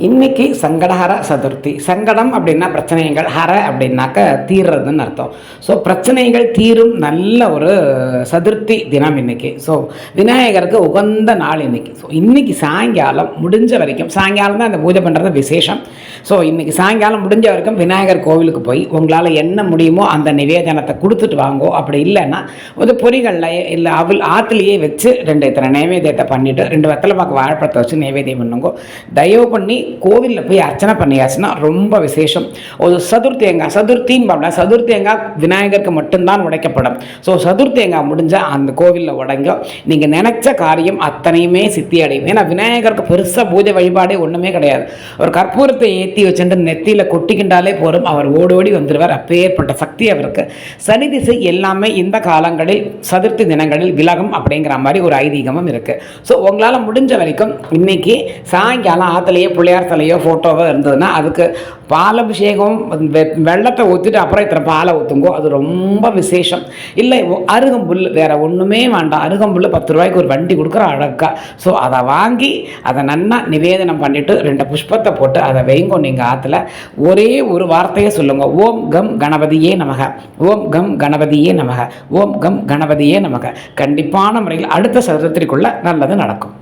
இன்னைக்கு சங்கடஹர சதுர்த்தி. சங்கடம் அப்படின்னா பிரச்சனைகள், ஹர அப்படின்னாக்க தீர்றதுன்னு அர்த்தம். ஸோ பிரச்சனைகள் தீரும் நல்ல ஒரு சதுர்த்தி தினம் இன்னைக்கு. ஸோ விநாயகருக்கு உகந்த நாள் இன்னைக்கு. ஸோ இன்னைக்கு சாயங்காலம் முடிஞ்ச வரைக்கும், சாயங்காலம் தான் அந்த பூஜை பண்ணுறது விசேஷம். ஸோ இன்னைக்கு சாயங்காலம் முடிஞ்ச வரைக்கும் விநாயகர் கோவிலுக்கு போய் உங்களால் என்ன முடியுமோ அந்த நிவேதனத்தை கொடுத்துட்டு வாங்கோ. அப்படி இல்லைன்னா ஒரு பொரிகளில் இல்லை ஆற்றுலையே வச்சு இத்தனை நைவேத்தியத்தை பண்ணிவிட்டு 2 வெத்தலை பாக்கு வாழைப்பழத்தை வச்சு நைவேத்தியம் பண்ணுங்கோ. தயவு பண்ணி கோவிலில் போய் அர்ச்சனை பண்ணியாச்சுன்னா ரொம்ப விசேஷம். ஒரு சதுர்த்தின்னு பார்த்தா சதுர்த்தேங்காய் விநாயகருக்கு மட்டும்தான் உடைக்கப்படும். ஸோ சதுர்த்தேங்காய் முடிஞ்சால் அந்த கோவிலில் உடைங்க, நீங்கள் நினைச்ச காரியம் அத்தனையுமே சித்தி அடையும். ஏன்னா விநாயகருக்கு பெருசாக பூஜை வழிபாடே ஒன்றுமே கிடையாது. ஒரு கற்பூரத்தை ஏற்றி வச்சுட்டு நெத்தியில் கொட்டிக்கின்றாலே போதும், அவர் ஓடோடி வந்துடுவார். அப்பேற்பட்ட சக்தி அவருக்கு. சனி திசை எல்லாமே இந்த காலங்களில் சதுர்த்தி தினங்களில் விலகும் அப்படிங்கிற மாதிரி ஒரு ஐதீகமும் இருக்குது. ஸோ உங்களால் முடிஞ்ச வரைக்கும் இன்னைக்கு சாயங்காலம் ஆற்றுலையே பிள்ளையார் தலையோ ஃபோட்டோவோ இருந்ததுன்னா அதுக்கு பாலபிஷேகம் வெள்ளத்தை ஊற்றிட்டு அப்புறம் இத்தனை பாலை ஊற்றுங்கோ. அது ரொம்ப விசேஷம். இல்லை அருகம்புல், வேற ஒன்றுமே வேண்டாம். அருகம்புல் 10 ரூபாய்க்கு ஒரு வண்டி கொடுக்குற அழகா. ஸோ அதை வாங்கி அதை நன்னா நிவேதனம் பண்ணிவிட்டு 2 புஷ்பத்தை போட்டு அதை வைங்கோ. நீங்கள் ஆற்றுல ஒரே ஒரு வார்த்தையை சொல்லுங்க, ஓம் கம் கணபதியே நமக, ஓம் கம் கணபதியே நமக, ஓம் கம் கணபதியே நமக. கண்டிப்பான முறையில் அடுத்த சதுரத்திற்குள்ள நல்லது நடக்கும்.